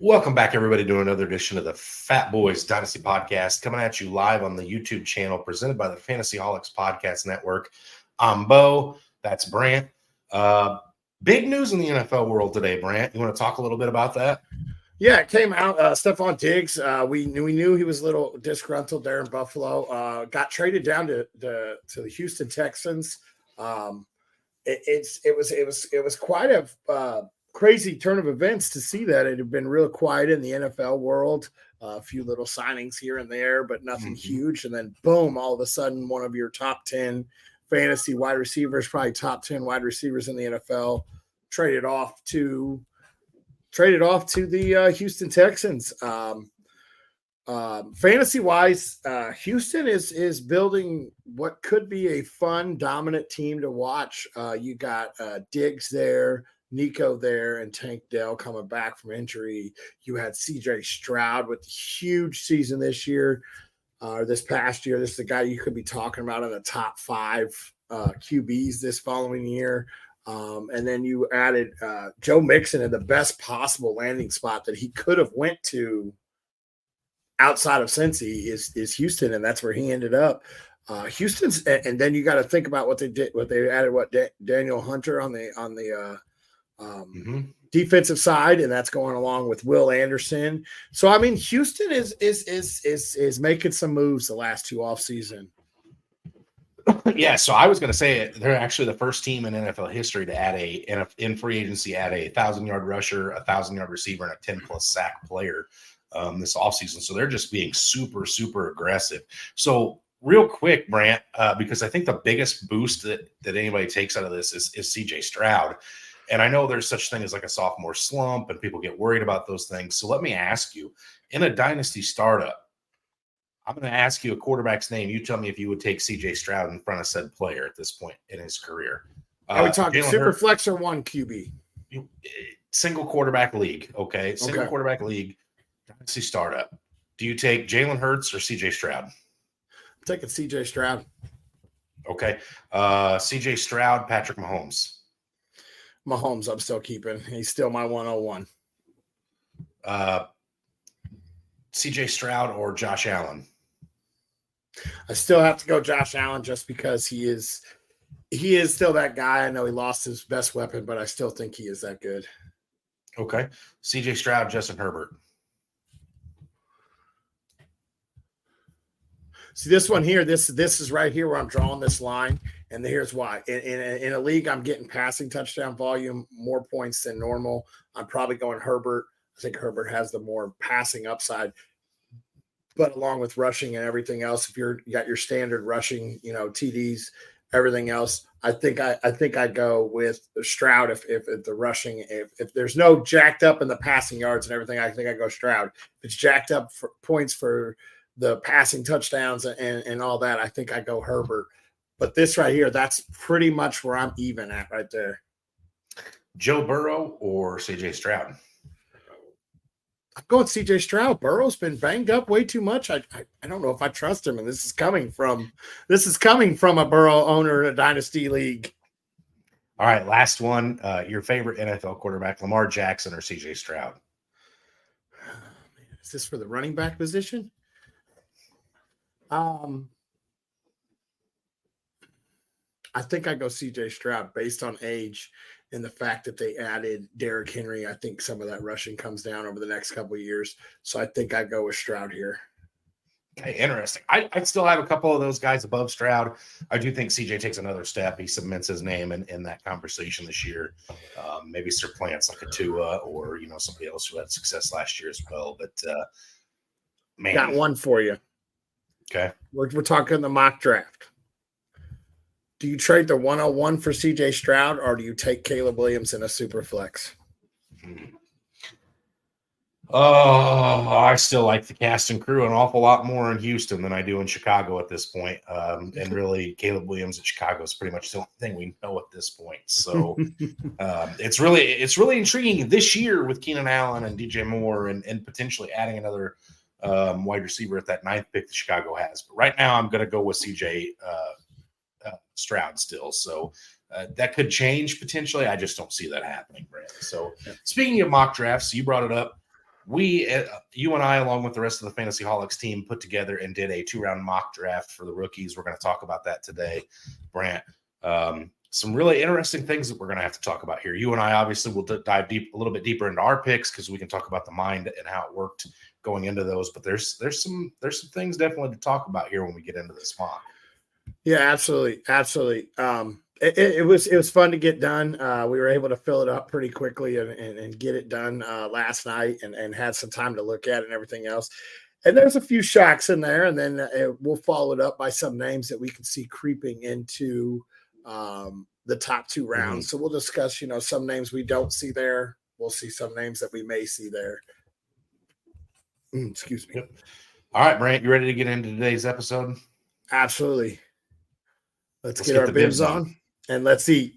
Welcome back, everybody, to another edition of the Fatboyz Dynasty Podcast, coming at you live on the YouTube channel presented by the Fantasyholics Podcast Network. I'm Bo. That's Brant. Big news in the NFL world today, Brant. You want to talk a little bit about that? Yeah, it came out. Stephon Diggs. We knew he was a little disgruntled there in Buffalo. Got traded down to the Houston Texans. It was quite a crazy turn of events to see that. It had been real quiet in the NFL world. A few little signings here and there, but nothing huge. And then boom, all of a sudden, one of your top 10 fantasy wide receivers, probably top 10 wide receivers in the NFL, traded off to the Houston Texans. Fantasy wise, Houston is building what could be a fun, dominant team to watch. You got Diggs there, Nico there, and Tank Dell coming back from injury. You had CJ Stroud with a huge season this year, this past year. This is the guy you could be talking about in the top 5 QBs this following year. And then you added Joe Mixon in the best possible landing spot that he could have went to outside of Cincy is Houston, and that's where he ended up. Houston's, and then you got to think about what they did. What they added, Daniel Hunter on the defensive side, and that's going along with Will Anderson. So I mean, Houston is making some moves the last 2 offseason. Yeah, so I was going to say they're actually the first team in NFL history to add in free agency add a 1,000-yard rusher, a 1,000-yard receiver, and a 10-plus sack player this offseason. So they're just being super, super aggressive. So real quick, Brant, because I think the biggest boost that anybody takes out of this is CJ Stroud. And I know there's such thing as like a sophomore slump, and people get worried about those things. So let me ask you, in a dynasty startup, I'm going to ask you a quarterback's name. You tell me if you would take CJ Stroud in front of said player at this point in his career. Are we talking super flex or one QB? Single quarterback league, okay? Single quarterback league, dynasty startup. Do you take Jalen Hurts or CJ Stroud? I'm taking CJ Stroud. Okay. CJ Stroud, Patrick Mahomes. Mahomes, I'm still keeping. He's still my 101. CJ Stroud or Josh Allen? I still have to go Josh Allen just because he is still that guy. I know he lost his best weapon, but I still think he is that good. Okay. CJ Stroud, Justin Herbert. See this one here, this is right here where I'm drawing this line, and here's why. In a league, I'm getting passing touchdown volume, more points than normal. I'm probably going Herbert. I think Herbert has the more passing upside, but along with rushing and everything else, if you got your standard rushing, TDs, everything else, I think I go with Stroud. If the rushing, if there's no jacked up in the passing yards and everything, I think I go Stroud. If it's jacked up for points for the passing touchdowns and all that, I think I go Herbert. But this right here, that's pretty much where I'm even at right there. Joe Burrow or CJ Stroud? I'm going CJ Stroud. Burrow's been banged up way too much. I don't know if I trust him, and this is coming from a Burrow owner in a dynasty league. All right, last one. Your favorite NFL quarterback, Lamar Jackson or CJ Stroud? Is this for the running back position? I think I go CJ Stroud based on age and the fact that they added Derrick Henry. I think some of that rushing comes down over the next couple of years. So I think I go with Stroud here. Okay, interesting. I still have a couple of those guys above Stroud. I do think CJ takes another step. He cements his name in that conversation this year. Maybe supplants like a Tua or, somebody else who had success last year as well. But, man. Got one for you. Okay. We're talking the mock draft. Do you trade the 101 for CJ Stroud, or do you take Caleb Williams in a super flex? Oh, I still like the cast and crew an awful lot more in Houston than I do in Chicago at this point. And really, Caleb Williams at Chicago is pretty much the only thing we know at this point. So it's really intriguing this year with Keenan Allen and DJ Moore and potentially adding another wide receiver at that 9th pick that Chicago has. But right now, I'm going to go with CJ Stroud still. So that could change potentially. I just don't see that happening, Brandon. So speaking of mock drafts, you brought it up. you and I, along with the rest of the Fantasy Holics team, put together and did a 2-round mock draft for the rookies. We're going to talk about that today, Brant. Some really interesting things that we're going to have to talk about here. You and I obviously will dive a little bit deeper into our picks because we can talk about the mind and how it worked going into those. But there's some things definitely to talk about here when we get into this mock. Yeah, absolutely. It was fun to get done. We were able to fill it up pretty quickly and get it done last night and had some time to look at it and everything else. And there's a few shocks in there, and then we'll follow it up by some names that we can see creeping into the top 2 rounds. So we'll discuss, some names we don't see there. We'll see some names that we may see there. Excuse me. Yep. All right, Brant, you ready to get into today's episode? Absolutely. Let's get our bibs on and let's eat.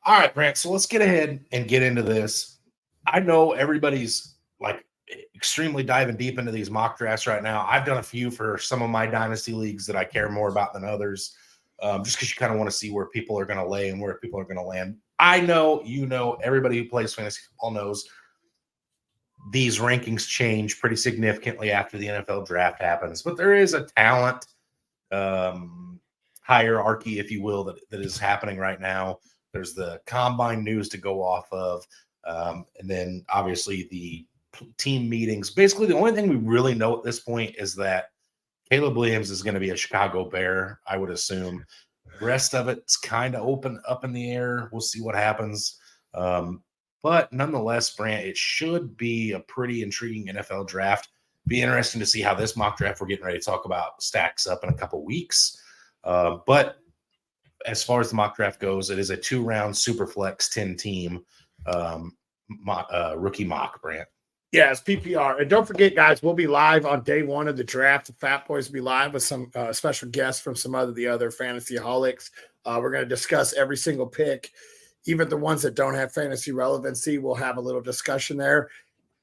All right, Brant. So let's get ahead and get into this. I know everybody's like extremely diving deep into these mock drafts right now. I've done a few for some of my dynasty leagues that I care more about than others, just because you kind of want to see where people are going to lay and where people are going to land. I know, everybody who plays fantasy football knows these rankings change pretty significantly after the NFL draft happens, but there is a talent hierarchy, if you will, that is happening right now. There's the combine news to go off of, and then obviously the team meetings. Basically, the only thing we really know at this point is that Caleb Williams is going to be a Chicago Bear, I would assume. The rest of it's kind of open up in the air. We'll see what happens. But nonetheless, Brant, it should be a pretty intriguing NFL draft. Be interesting to see how this mock draft we're getting ready to talk about stacks up in a couple weeks. But as far as the mock draft goes, it is a 2-round super flex 10-team rookie mock, Brant. Yeah, it's PPR. And don't forget, guys, we'll be live on day 1 of the draft. The Fatboyz will be live with some special guests from some of the other fantasy holics. We're going to discuss every single pick, even the ones that don't have fantasy relevancy. We'll have a little discussion there.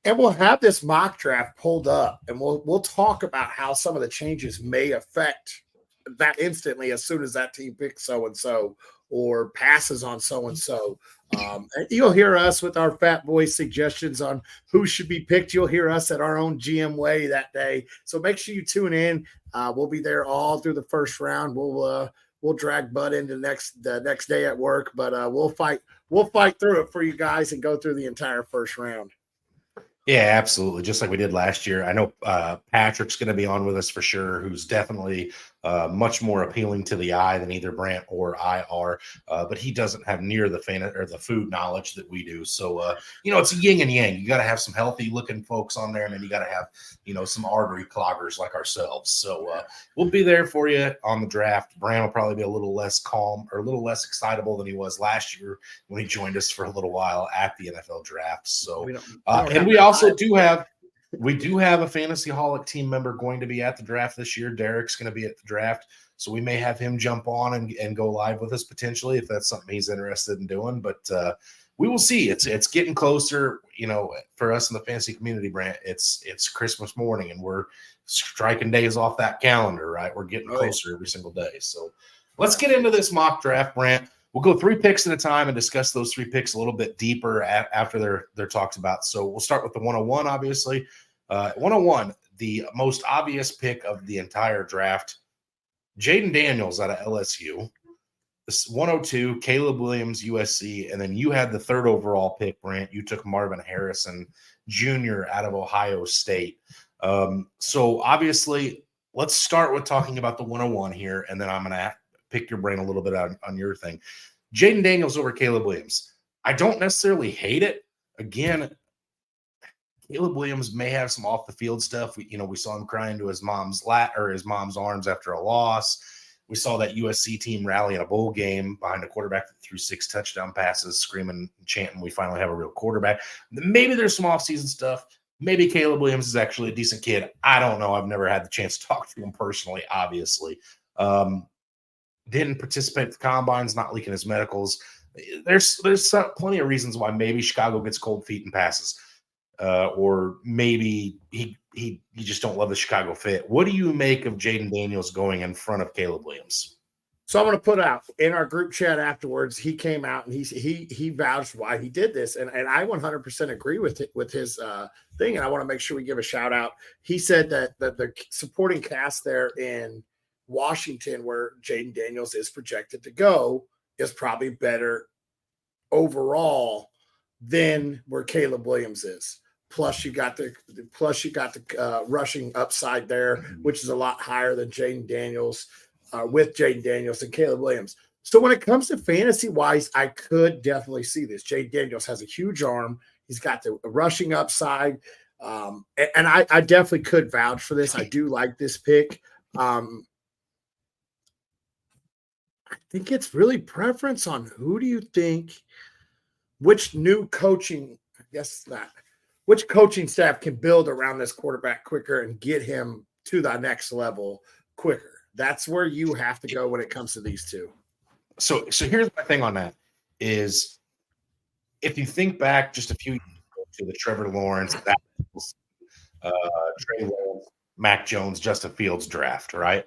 And we'll have this mock draft pulled up, and we'll talk about how some of the changes may affect that instantly as soon as that team picks so-and-so or passes on so-and-so. And you'll hear us with our Fatboyz suggestions on who should be picked. You'll hear us at our own GM way that day. So make sure you tune in. We'll be there all through the first round. We'll drag butt into the next day at work, but we'll fight through it for you guys and go through the entire first round. Yeah, absolutely. Just like we did last year. I know Patrick's going to be on with us for sure, who's definitely much more appealing to the eye than either Brant or I are, but he doesn't have near the the food knowledge that we do. So, it's a yin and yang. You got to have some healthy looking folks on there, and then you got to have, some artery cloggers like ourselves. So we'll be there for you on the draft. Brant will probably be a little less calm or a little less excitable than he was last year when he joined us for a little while at the NFL draft. So, and we also do have a fantasy holic team member going to be at the draft this year. Derek's going to be at the draft, so we may have him jump on and go live with us potentially if that's something he's interested in doing. But we will see. It's getting closer. For us in the fantasy community, Brant, it's Christmas morning, and we're striking days off that calendar. Right, we're getting closer every single day. So let's get into this mock draft, Brant. We'll go 3 picks at a time and discuss those 3 picks a little bit deeper after they're talked about. So we'll start with the 101, obviously. 101, the most obvious pick of the entire draft, Jaden Daniels out of LSU. This 102, Caleb Williams, USC, and then you had the 3rd overall pick, Brent. You took Marvin Harrison Jr. out of Ohio State. So obviously, let's start with talking about the 101 here, and then I'm going to pick your brain a little bit on your thing. Jaden Daniels over Caleb Williams. I don't necessarily hate it. Again, Caleb Williams may have some off the field stuff. We saw him crying to his mom's his mom's arms after a loss. We saw that USC team rally in a bowl game behind a quarterback that threw 6 touchdown passes, screaming, chanting, "We finally have a real quarterback." Maybe there's some offseason stuff. Maybe Caleb Williams is actually a decent kid. I don't know. I've never had the chance to talk to him personally, obviously. Didn't participate at the combines, not leaking his medicals. There's plenty of reasons why maybe Chicago gets cold feet and passes. Or maybe you just don't love the Chicago fit. What do you make of Jaden Daniels going in front of Caleb Williams? So I'm going to put out in our group chat afterwards. He came out and he vouched why he did this, and I 100% agree with his thing. And I want to make sure we give a shout out. He said that the supporting cast there in Washington, where Jaden Daniels is projected to go, is probably better overall than where Caleb Williams is. Plus, you got the rushing upside there, which is a lot higher than Jaden Daniels, with Jaden Daniels and Caleb Williams. So when it comes to fantasy wise, I could definitely see this. Jaden Daniels has a huge arm. He's got the rushing upside, and I definitely could vouch for this. I do like this pick. I think it's really preference on who do you think, which new coaching, I guess that. Which coaching staff can build around this quarterback quicker and get him to the next level quicker? That's where you have to go when it comes to these two. So here's my thing on that is, if you think back just a few years ago to the Trevor Lawrence, Trey Lance, Mac Jones, Justin Fields draft, right?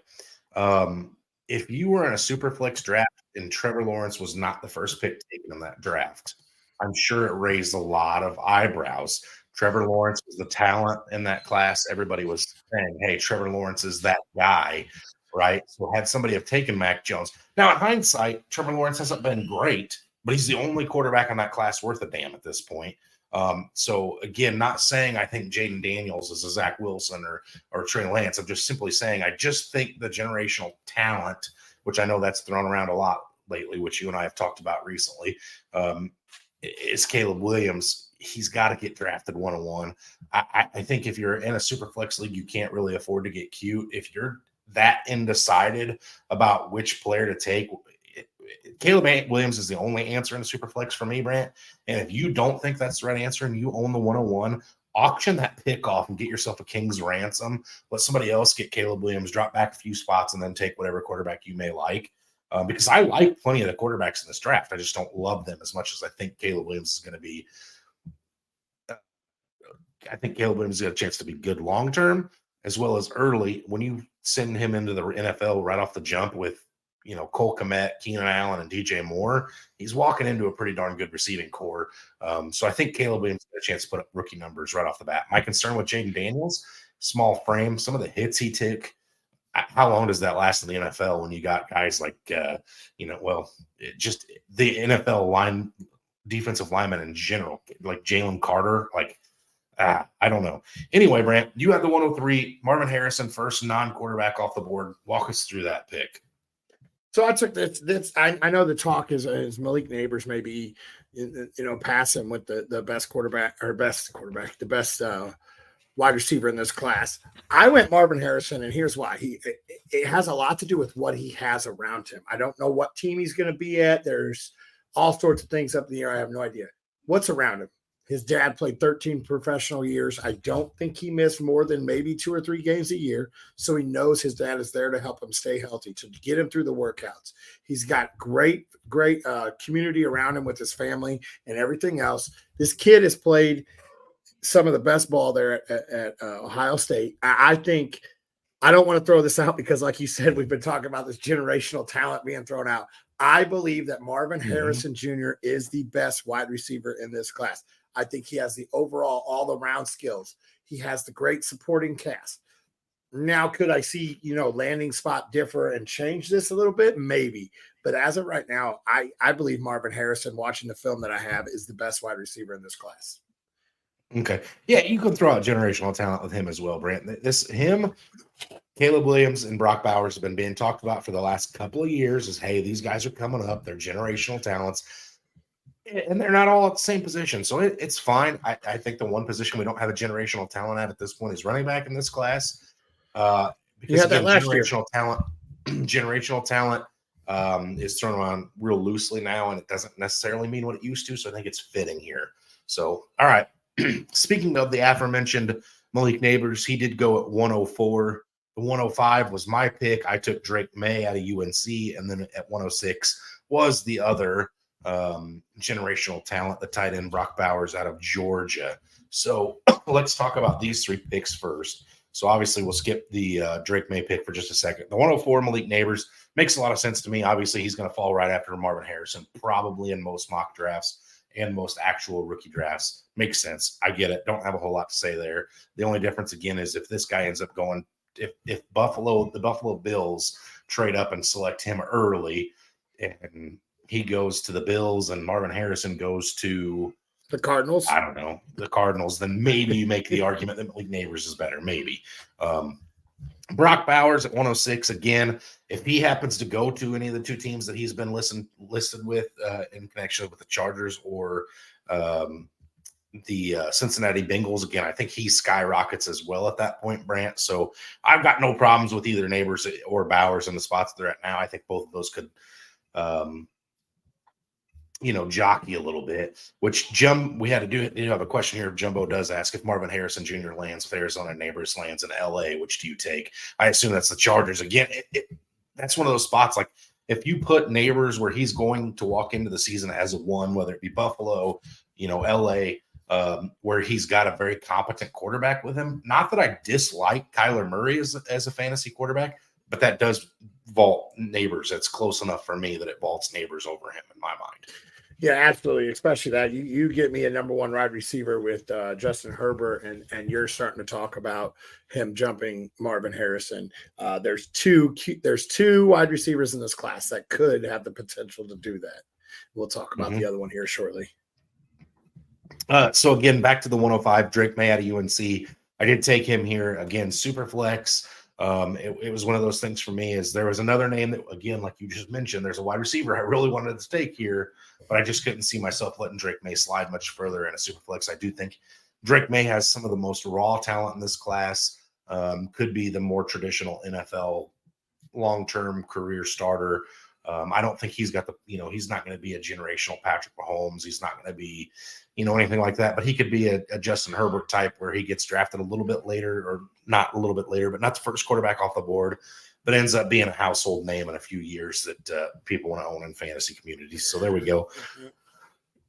If you were in a super flex draft and Trevor Lawrence was not the first pick taken in that draft, I'm sure it raised a lot of eyebrows. Trevor Lawrence was the talent in that class. Everybody was saying, hey, Trevor Lawrence is that guy, right? So had somebody have taken Mac Jones. Now, in hindsight, Trevor Lawrence hasn't been great, but he's the only quarterback in that class worth a damn at this point. So, again, not saying I think Jaden Daniels is a Zach Wilson or Trey Lance. I'm just simply saying I just think the generational talent, which I know that's thrown around a lot lately, which you and I have talked about recently, is Caleb Williams. He's got to get drafted 101. I think if you're in a super flex league, you can't really afford to get cute. If you're that undecided about which player to take, Caleb Williams is the only answer in the super flex for me, Brant. And if you don't think that's the right answer and you own the 101, auction that pick off and get yourself a king's ransom. Let somebody else get Caleb Williams, drop back a few spots, and then take whatever quarterback you may like. Because I like plenty of the quarterbacks in this draft. I just don't love them as much as I think Caleb Williams is going to be. I think Caleb Williams has got a chance to be good long-term as well as early. When you send him into the NFL right off the jump with, Cole Kmet, Keenan Allen, and DJ Moore, he's walking into a pretty darn good receiving core. So I think Caleb Williams has a chance to put up rookie numbers right off the bat. My concern with Jaden Daniels, small frame, some of the hits he took. How long does that last in the NFL when you got guys like, just the NFL defensive linemen in general, like Jalen Carter, I don't know. Anyway, Brant, you had the 103, Marvin Harrison, first non-quarterback off the board. Walk us through that pick. So I took this. I know the talk is Malik Neighbors maybe, pass him with the best the best wide receiver in this class. I went Marvin Harrison, and here's why. It has a lot to do with what he has around him. I don't know what team he's going to be at. There's all sorts of things up in the air. I have no idea. What's around him? His dad played 13 professional years. I don't think he missed more than maybe 2 or 3 games a year. So he knows his dad is there to help him stay healthy, to get him through the workouts. He's got great community around him with his family and everything else. This kid has played some of the best ball there at Ohio State. I think I don't want to throw this out because, like you said, we've been talking about this generational talent being thrown out. I believe that Marvin Harrison Jr. is the best wide receiver in this class. I think he has the overall all-around skills. He has the great supporting cast. Now, could I see, landing spot differ and change this a little bit? Maybe. But as of right now, I believe Marvin Harrison, watching the film that I have, is the best wide receiver in this class. Okay. Yeah, you can throw out generational talent with him as well, Brant. Caleb Williams and Brock Bowers have been being talked about for the last couple of years as, hey, these guys are coming up. They're generational talents. And they're not all at the same position. So it's fine. I think the one position we don't have a generational talent at this point is running back in this class. Because had that last generational talent is thrown around real loosely now, and it doesn't necessarily mean what it used to. So I think it's fitting here. So, all right. Speaking of the aforementioned Malik Neighbors, he did go at 104. The 105 was my pick. I took Drake May out of UNC, and then at 106 was the other generational talent, the tight end Brock Bowers out of Georgia. So let's talk about these three picks first. So obviously we'll skip the Drake May pick for just a second. The 104 Malik Neighbors makes a lot of sense to me. Obviously he's going to fall right after Marvin Harrison, probably in most mock drafts and most actual rookie drafts. Makes sense. I get it. Don't have a whole lot to say there. The only difference again is if this guy ends up going, if the Buffalo Bills trade up and select him early, and he goes to the Bills and Marvin Harrison goes to the Cardinals. I don't know, the Cardinals, then maybe you make the argument that Malik Neighbors is better. Maybe. Brock Bowers at 106. Again, if he happens to go to any of the two teams that he's been listed with in connection with the Chargers or the Cincinnati Bengals, again, I think he skyrockets as well at that point, Brant. So I've got no problems with either Neighbors or Bowers in the spots they're at now. I think both of those could jockey a little bit, which we had to do. You have a question here. Jumbo does ask if Marvin Harrison Jr. lands for Arizona, Neighbors lands in LA, which do you take? I assume that's the Chargers. Again, that's one of those spots. Like if you put Neighbors where he's going to walk into the season as a one, whether it be Buffalo, LA, where he's got a very competent quarterback with him. Not that I dislike Kyler Murray as a fantasy quarterback, but that does vault Neighbors. It's close enough for me that it vaults Neighbors over him in my mind. Yeah, absolutely. Especially that you get me a number one wide receiver with Justin Herbert, and you're starting to talk about him jumping Marvin Harrison. There's two wide receivers in this class that could have the potential to do that. We'll talk about the other one here shortly. So again, back to the 105, Drake May out of UNC. I did take him here again, super flex. It was one of those things for me is there was another name that, again, like you just mentioned, there's a wide receiver I really wanted to take here, but I just couldn't see myself letting Drake May slide much further in a super flex. I do think Drake May has some of the most raw talent in this class, could be the more traditional NFL long-term career starter. I don't think he's got he's not going to be a generational Patrick Mahomes. He's not going to be, anything like that, but he could be a Justin Herbert type where he gets drafted a little bit later, or not a little bit later, but not the first quarterback off the board, but ends up being a household name in a few years that people want to own in fantasy communities. So there we go.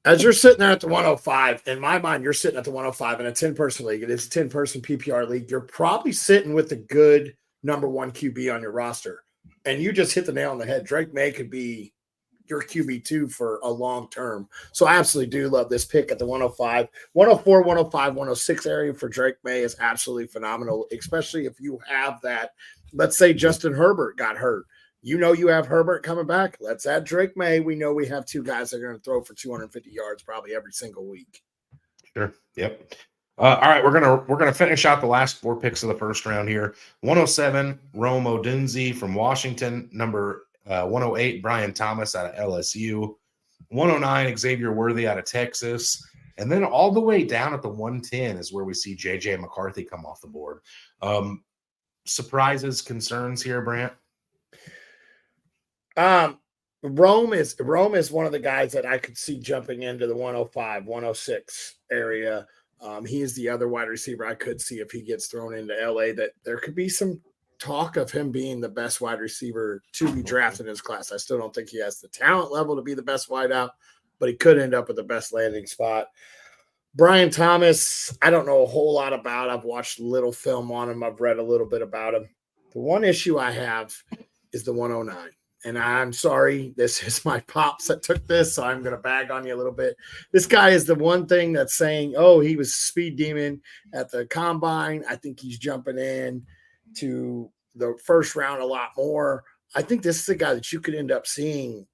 As you're sitting there at the 105, in my mind, you're sitting at the 105 in a 10-person league. It is a 10-person PPR league. You're probably sitting with a good number one QB on your roster. And you just hit the nail on the head. Drake May could be your QB2 for a long term. So I absolutely do love this pick at the 105. 104, 105, 106 area for Drake May is absolutely phenomenal, especially if you have that. Let's say Justin Herbert got hurt. You have Herbert coming back. Let's add Drake May. We know we have two guys that are going to throw for 250 yards probably every single week. Sure. Yep. All right, we're gonna finish out the last four picks of the first round here. 107, Rome Odunze from Washington. Number 108, Brian Thomas out of LSU. 109, Xavier Worthy out of Texas. And then all the way down at the 110 is where we see J.J. McCarthy come off the board. Surprises, concerns here, Brant? Rome is one of the guys that I could see jumping into the 105, 106 area. He is the other wide receiver I could see if he gets thrown into LA, that there could be some talk of him being the best wide receiver to be drafted in his class. I still don't think he has the talent level to be the best wideout, but he could end up with the best landing spot. Brian Thomas, I don't know a whole lot about. I've watched little film on him. I've read a little bit about him. The one issue I have is the 109. And I'm sorry, this is my pops that took this, so I'm going to bag on you a little bit. This guy is the one thing that's saying, oh, he was speed demon at the combine. I think he's jumping in. to the first round a lot more. I think this is a guy that you could end up seeing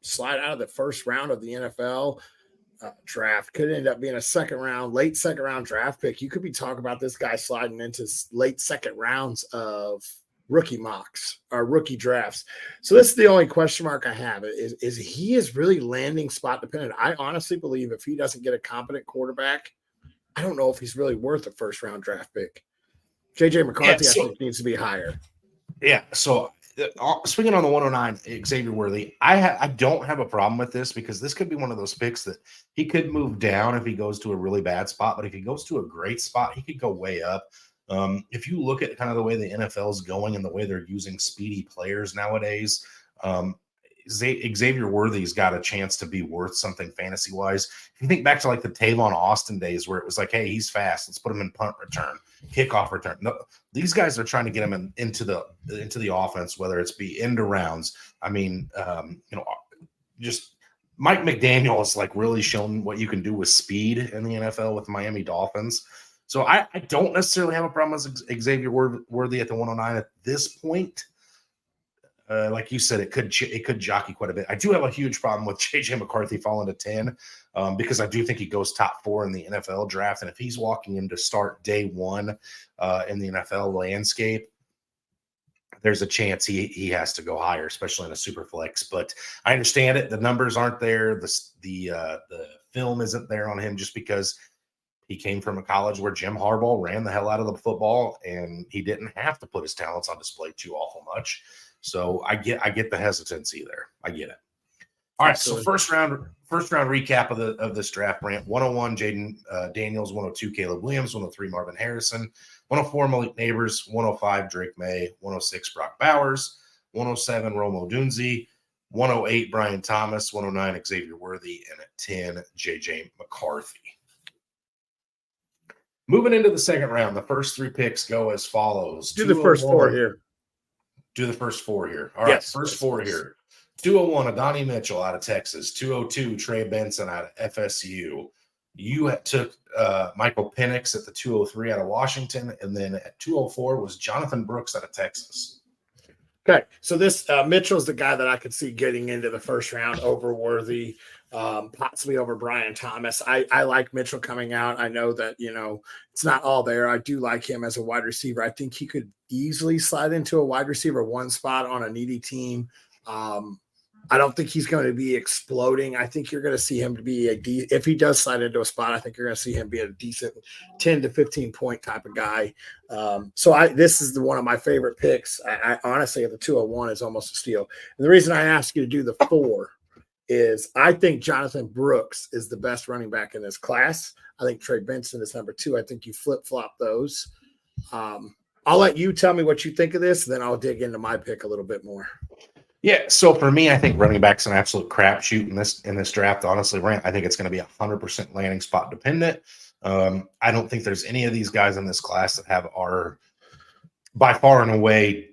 slide out of the first round of the NFL draft. Could end up being a late second round draft pick. You could be talking about this guy sliding into late second rounds of rookie mocks or rookie drafts. So this is the only question mark I have is he is really landing spot dependent. I honestly believe if he doesn't get a competent quarterback, I don't know if he's really worth a first round draft pick. JJ McCarthy, I think, needs to be higher. Yeah. So swinging on the 109, Xavier Worthy, I don't have a problem with this because this could be one of those picks that he could move down if he goes to a really bad spot, but if he goes to a great spot, he could go way up. If you look at kind of the way the NFL is going and the way they're using speedy players nowadays, Xavier Worthy's got a chance to be worth something fantasy wise. If you think back to like the Tavon Austin days where it was like, hey, he's fast, let's put him in punt return, kickoff return. No, these guys are trying to get him into the offense, whether it's be end rounds. I mean, just Mike McDaniel has like really shown what you can do with speed in the NFL with Miami Dolphins. So I don't necessarily have a problem with Xavier Worthy at the 109 at this point. Like you said, it could jockey quite a bit. I do have a huge problem with JJ McCarthy falling to 10 because I do think he goes top 4 in the NFL draft. And if he's walking in to start day 1 in the NFL landscape, there's a chance he has to go higher, especially in a super flex. But I understand it. The numbers aren't there. The film isn't there on him just because he came from a college where Jim Harbaugh ran the hell out of the football, and he didn't have to put his talents on display too awful much. So I get the hesitancy there. I get it. All right. Absolutely. So first round recap of this draft, Brant. 101, Jaden Daniels. 102, Caleb Williams. 103, Marvin Harrison. 104, Malik Neighbors. 105, Drake May. 106, Brock Bowers. 107, Romo Dunze. 108, Brian Thomas. 109, Xavier Worthy. And at 10, JJ McCarthy. Moving into the second round, the first 3 picks go as follows. Do the first 4 here. Do the first 4 here. All right, yes, first 4 here. 201, Adonai Mitchell out of Texas. 202, Trey Benson out of FSU. You took Michael Penix at the 203 out of Washington, and then at 204 was Jonathan Brooks out of Texas. Okay, so this Mitchell's the guy that I could see getting into the first round over Worthy, possibly over Brian Thomas. I like Mitchell coming out. I know that, it's not all there. I do like him as a wide receiver. I think he could easily slide into a wide receiver 1 spot on a needy team. I don't think he's going to be exploding. I think you're going to see him to be if he does slide into a spot, I think you're going to see him be a decent 10 to 15 point type of guy. This is one of my favorite picks. I honestly, at the 201 is almost a steal. And the reason I ask you to do the 4 is I think Jonathan Brooks is the best running back in this class. I think Trey Benson is number 2. I think you flip-flop those. I'll let you tell me what you think of this, then I'll dig into my pick a little bit more. Yeah, so for me, I think running back's an absolute crapshoot in this draft. Honestly, Rant, I think it's going to be 100% landing spot dependent. I don't think there's any of these guys in this class that are by far and away,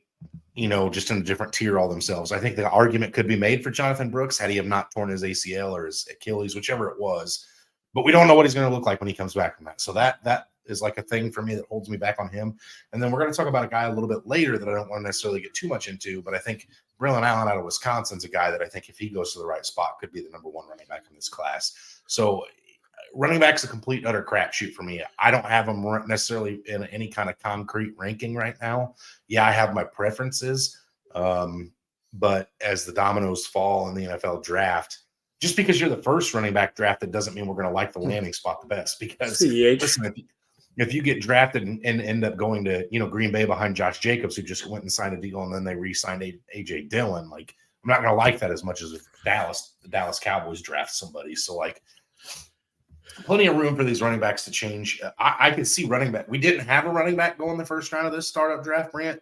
just in a different tier all themselves. I think the argument could be made for Jonathan Brooks had he have not torn his ACL or his Achilles, whichever it was. But we don't know what he's going to look like when he comes back from that. So that is like a thing for me that holds me back on him. And then we're going to talk about a guy a little bit later that I don't want to necessarily get too much into, but I think Braylon Allen out of Wisconsin is a guy that I think if he goes to the right spot could be the number 1 running back in this class. So running back's a complete utter crapshoot for me. I don't have him necessarily in any kind of concrete ranking right now. Yeah, I have my preferences, but as the dominoes fall in the NFL draft, just because you're the first running back drafted doesn't mean we're going to like the landing spot the best. Because listen, if you get drafted and end up going to Green Bay behind Josh Jacobs, who just went and signed a deal and then they re-signed AJ Dillon, like I'm not going to like that as much as if the Dallas Cowboys draft somebody. So like plenty of room for these running backs to change. I could see running back. We didn't have a running back go in the first round of this startup draft, Brant.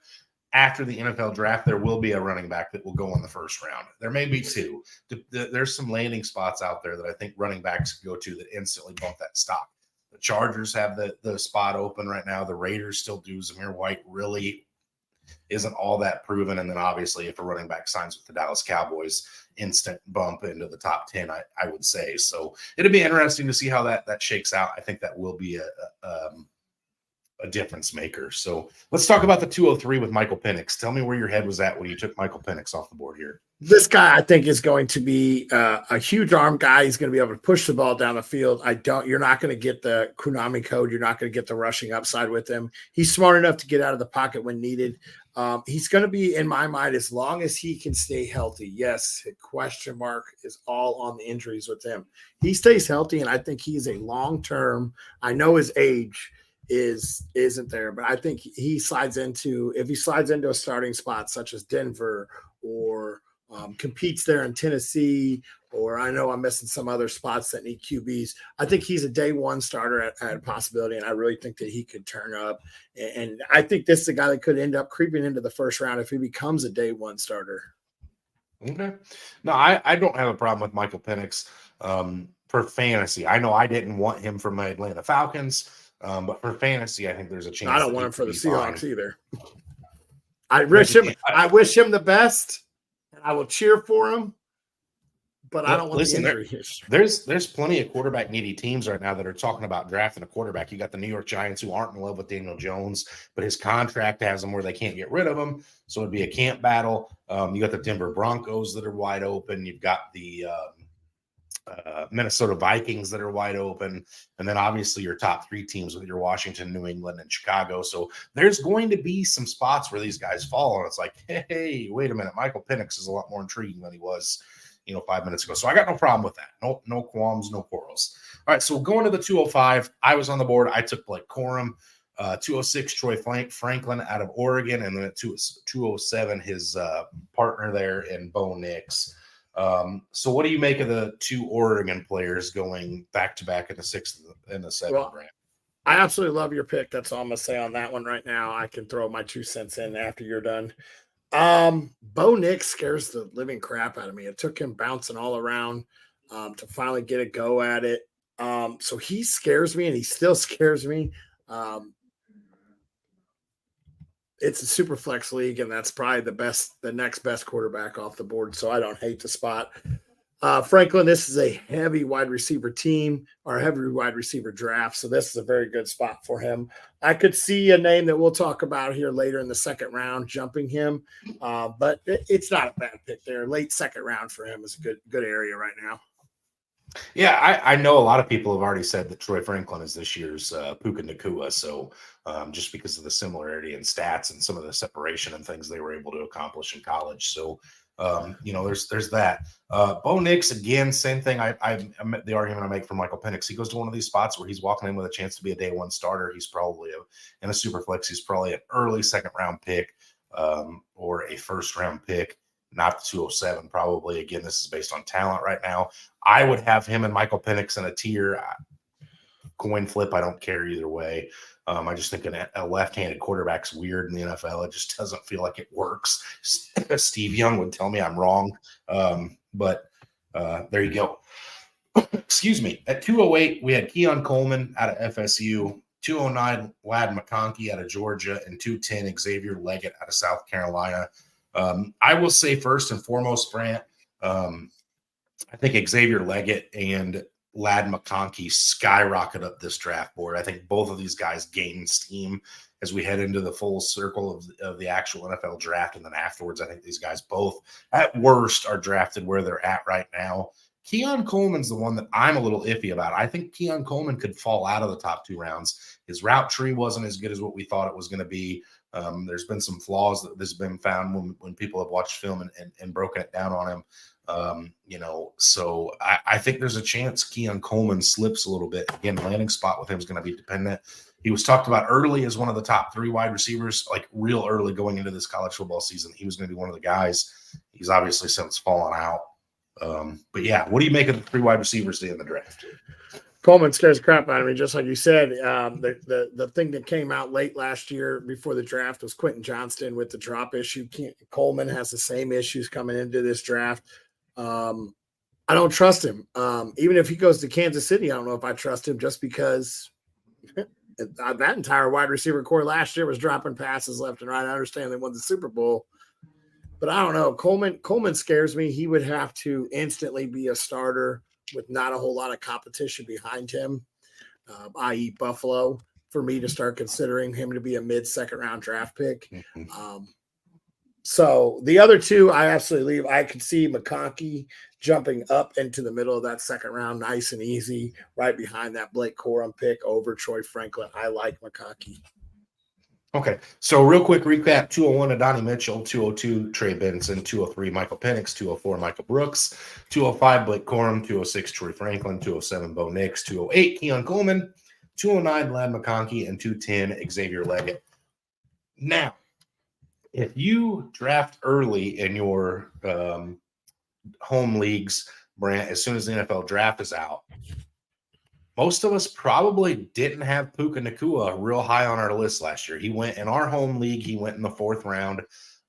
After the NFL draft, there will be a running back that will go in the first round. There may be 2. There's some landing spots out there that I think running backs can go to that instantly bump that stock. The Chargers have the spot open right now. The Raiders still do. Zamir White really isn't all that proven. And then obviously if a running back signs with the Dallas Cowboys, instant bump into the top 10, I would say. So it'll be interesting to see how that shakes out. I think that will be a difference maker. So let's talk about the 203 with Michael Penix. Tell me where your head was at when you took Michael Penix off the board here. This guy, I think, is going to be a huge arm guy. He's going to be able to push the ball down the field. You're not going to get the Konami code. You're not going to get the rushing upside with him. He's smart enough to get out of the pocket when needed. He's going to be, in my mind, as long as he can stay healthy. Yes, the question mark is all on the injuries with him. He stays healthy, and I think he's a long-term. I know his age isn't there, but I think if he slides into a starting spot such as Denver or competes there in Tennessee, or I know I'm missing some other spots that need QBs. I think he's a day one starter at a possibility, and I really think that he could turn up. And I think this is a guy that could end up creeping into the first round if he becomes a day one starter. Okay. No, I don't have a problem with Michael Penix for fantasy. I know I didn't want him for my Atlanta Falcons, but for fantasy, I think there's a chance. I don't want him for the Seahawks either. I wish him the best, and I will cheer for him. But I don't want the injury history. There's plenty of quarterback needy teams right now that are talking about drafting a quarterback. You got the New York Giants who aren't in love with Daniel Jones, but his contract has him where they can't get rid of him. So it'd be a camp battle. You got the Denver Broncos that are wide open. You've got the Minnesota Vikings that are wide open. And then obviously your top three teams with your Washington, New England, and Chicago. So there's going to be some spots where these guys fall. And it's like, hey, wait a minute. Michael Penix is a lot more intriguing than he was 5 minutes ago. So I got no problem with that. No qualms, no quarrels. All right, so going to the 205, I was on the board. I took Blake Corum, 206, Troy Franklin out of Oregon, and then at 207, his partner there in Bo Nix. So what do you make of the two Oregon players going back-to-back in the 6th and the 7th round? I absolutely love your pick. That's all I'm going to say on that one right now. I can throw my 2 cents in after you're done. Bo Nix scares the living crap out of me. It took him bouncing all around to finally get a go at it. So he scares me, and he still scares me. It's a super flex league, and that's probably the next best quarterback off the board. So I don't hate the spot. Franklin, this is a heavy wide receiver team or a heavy wide receiver draft. So this is a very good spot for him. I could see a name that we'll talk about here later in the 2nd round, jumping him. But it's not a bad pick there. Late 2nd round for him is a good area right now. Yeah, I know a lot of people have already said that Troy Franklin is this year's Puka Nacua. So just because of the similarity in stats and some of the separation and things they were able to accomplish in college. So there's that. Bo Nix, again, same thing. The argument I make for Michael Penix. He goes to one of these spots where he's walking in with a chance to be a day one starter. He's probably in a super flex. He's probably an early 2nd round pick or a 1st round pick, not the 207. Probably, again, this is based on talent right now. I would have him and Michael Penix in a tier. Coin flip, I don't care either way. I just think a left-handed quarterback's weird in the NFL. It just doesn't feel like it works. Steve Young would tell me I'm wrong, but there you go. Excuse me. At 208, we had Keon Coleman out of FSU, 209, Ladd McConkey out of Georgia, and 210, Xavier Leggett out of South Carolina. I will say first and foremost, Brant, I think Xavier Leggett and Ladd McConkey skyrocket up this draft board. I think both of these guys gain steam as we head into the full circle of the actual NFL draft. And then afterwards, I think these guys both at worst are drafted where they're at right now. Keon Coleman's the one that I'm a little iffy about. I think Keon Coleman could fall out of the top 2 rounds. His route tree wasn't as good as what we thought it was going to be. There's been some flaws that has been found when people have watched film and broken it down on him. So I think there's a chance Keon Coleman slips a little bit. Again, landing spot with him is going to be dependent. He was talked about early as one of the top 3 wide receivers, like real early going into this college football season. He was going to be one of the guys. He's obviously since fallen out. But yeah, what do you make of the 3 wide receivers in the draft? Coleman scares the crap out of me, just like you said. The thing that came out late last year before the draft was Quentin Johnston with the drop issue. Coleman has the same issues coming into this draft. I don't trust him. Even if he goes to Kansas City, I don't know if I trust him just because that entire wide receiver core last year was dropping passes left and right. I understand they won the Super Bowl, but I don't know. Coleman scares me. He would have to instantly be a starter with not a whole lot of competition behind him, i.e. Buffalo. for me to start considering him to be a mid-second round draft pick. Mhm. So the other two, I absolutely leave. I could see McConkey jumping up into the middle of that second round, nice and easy, right behind that Blake Corum pick over Troy Franklin. I like McConkey. Okay, so real quick recap: 201 Adonai Mitchell, 202 Trey Benson, 203 Michael Penix, 204 Michael Brooks, 205 Blake Corum, 206 Troy Franklin, 207 Bo Nix, 208 Keon Coleman, 209 Lad McConkey, and 210 Xavier Leggett. Now, if you draft early in your home leagues, Brant, as soon as the NFL draft is out, most of us probably didn't have Puka Nacua real high on our list last year. He went in our home league. He went in the 4th round.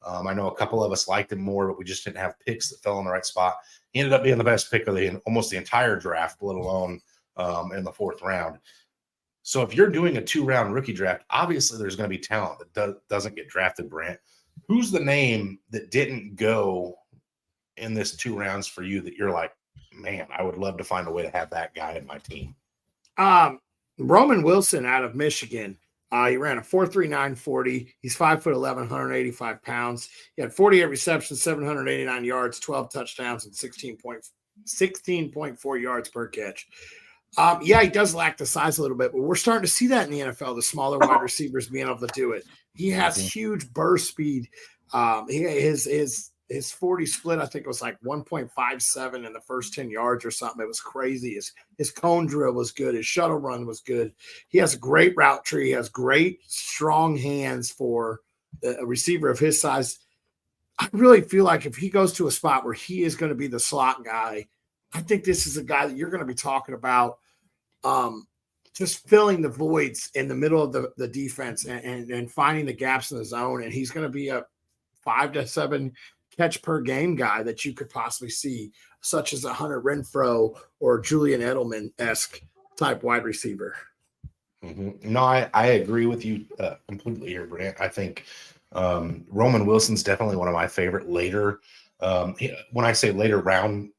I know a couple of us liked him more, but we just didn't have picks that fell in the right spot. He ended up being the best pick of almost the entire draft, let alone in the 4th round. So if you're doing a 2-round rookie draft, obviously there's going to be talent that doesn't get drafted, Brant. Who's the name that didn't go in this 2 rounds for you that you're like, man, I would love to find a way to have that guy in my team? Roman Wilson out of Michigan. He ran a 4.39 40. He's 5'11", 185 pounds. He had 48 receptions, 789 yards, 12 touchdowns, and 16.4 yards per catch. Yeah, he does lack the size a little bit, but we're starting to see that in the NFL, the smaller wide receivers being able to do it. He has huge burst speed. His 40 split, I think it was like 1.57 in the first 10 yards or something. It was crazy. His cone drill was good. His shuttle run was good. He has a great route tree. He has great, strong hands for a receiver of his size. I really feel like if he goes to a spot where he is going to be the slot guy, I think this is a guy that you're going to be talking about just filling the voids in the middle of the defense and finding the gaps in the zone. And he's going to be a 5 to 7 catch per game guy that you could possibly see, such as a Hunter Renfrow or Julian Edelman-esque type wide receiver. Mm-hmm. No, I agree with you completely here, Brant. I think Roman Wilson's definitely one of my favorite later. When I say later round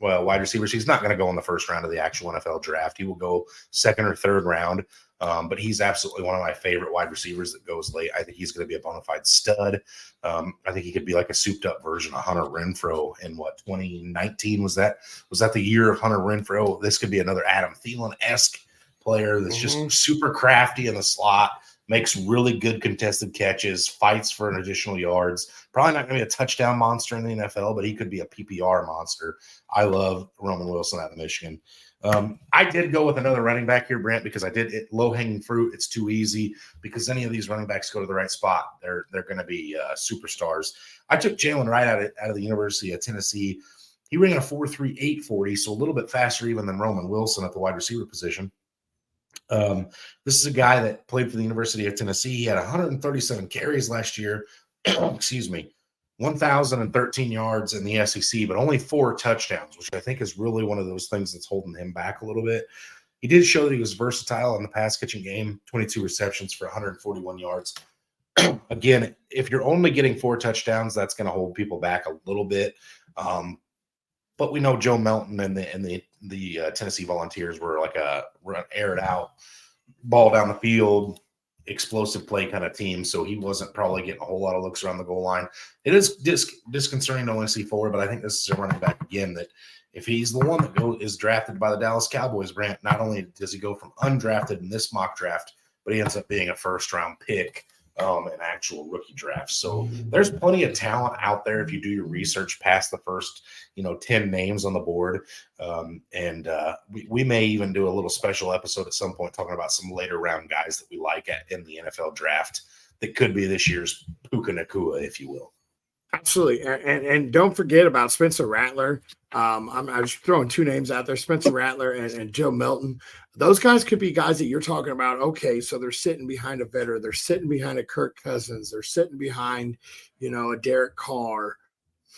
wide receivers, he's not going to go in the 1st round of the actual NFL draft. He will go 2nd or 3rd round. But he's absolutely one of my favorite wide receivers that goes late. I think he's going to be a bona fide stud. I think he could be like a souped up version of Hunter Renfrow in 2019 was that the year of Hunter Renfrow? This could be another Adam Thielen-esque player that's just super crafty in the slot, makes really good contested catches, fights for an additional yards. Probably not going to be a touchdown monster in the NFL, but he could be a PPR monster. I love Roman Wilson out of Michigan. I did go with another running back here, Brant, because I did it low-hanging fruit. It's too easy because any of these running backs go to the right spot. They're going to be superstars. I took Jalen Wright out of the University of Tennessee. He ran a 4.38 40, so a little bit faster even than Roman Wilson at the wide receiver position. This is a guy that played for the University of Tennessee. He had 137 carries last year. Excuse me. 1,013 yards in the SEC, but only 4 touchdowns, which I think is really one of those things that's holding him back a little bit. He did show that he was versatile in the pass catching game, 22 receptions for 141 yards. Again, if you're only getting 4 touchdowns, that's going to hold people back a little bit. But we know Joe Melton and the Tennessee Volunteers were like a aired out, ball down the field, explosive play kind of team, so he wasn't probably getting a whole lot of looks around the goal line. It is disconcerting to only see 4, but I think this is a running back again that if he's the one that is drafted by the Dallas Cowboys, Brant, not only does he go from undrafted in this mock draft, but he ends up being a 1st-round pick in actual rookie drafts. So there's plenty of talent out there if you do your research past the first 10 names on the board. We may even do a little special episode at some point talking about some later round guys that we like in the NFL draft that could be this year's Puka Nacua, if you will. Absolutely. And don't forget about Spencer Rattler. I'm just throwing 2 names out there, Spencer Rattler and Joe Melton. Those guys could be guys that you're talking about. Okay, so they're sitting behind a veteran. They're sitting behind a Kirk Cousins. They're sitting behind, a Derek Carr.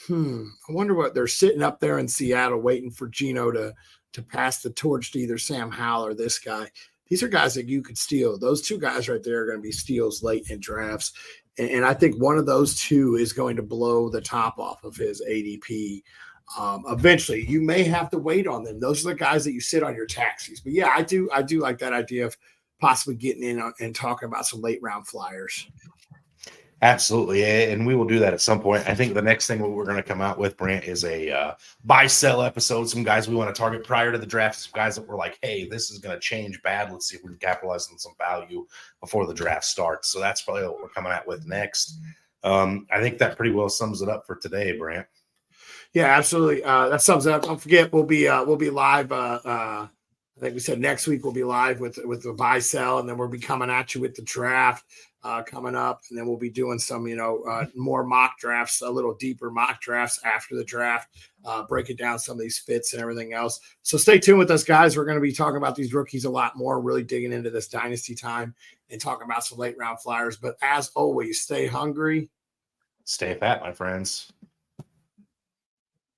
I wonder what they're sitting up there in Seattle waiting for Geno to pass the torch to either Sam Howell or this guy. These are guys that you could steal. Those 2 guys right there are going to be steals late in drafts. And I think one of those 2 is going to blow the top off of his ADP. Eventually, you may have to wait on them. Those are the guys that you sit on your taxis. But yeah, I do like that idea of possibly getting in and talking about some late round flyers. Absolutely, and we will do that at some point. I think the next thing we're going to come out with, Brant, is a buy sell episode. Some guys we want to target prior to the draft, some guys that we're like, hey, this is going to change bad. Let's see if we can capitalize on some value before the draft starts. So that's probably what we're coming out with next. I think that pretty well sums it up for today, Brant. Yeah, absolutely. That sums it up. Don't forget, we'll be live. I think we said next week we'll be live with the buy sell, and then we'll be coming at you with the draft coming up, and then we'll be doing some more mock drafts, a little deeper mock drafts after the draft, breaking down some of these fits and everything else. So stay tuned with us, guys. We're going to be talking about these rookies a lot more, really digging into this dynasty time and talking about some late round flyers. But as always, stay hungry, stay fat, my friends.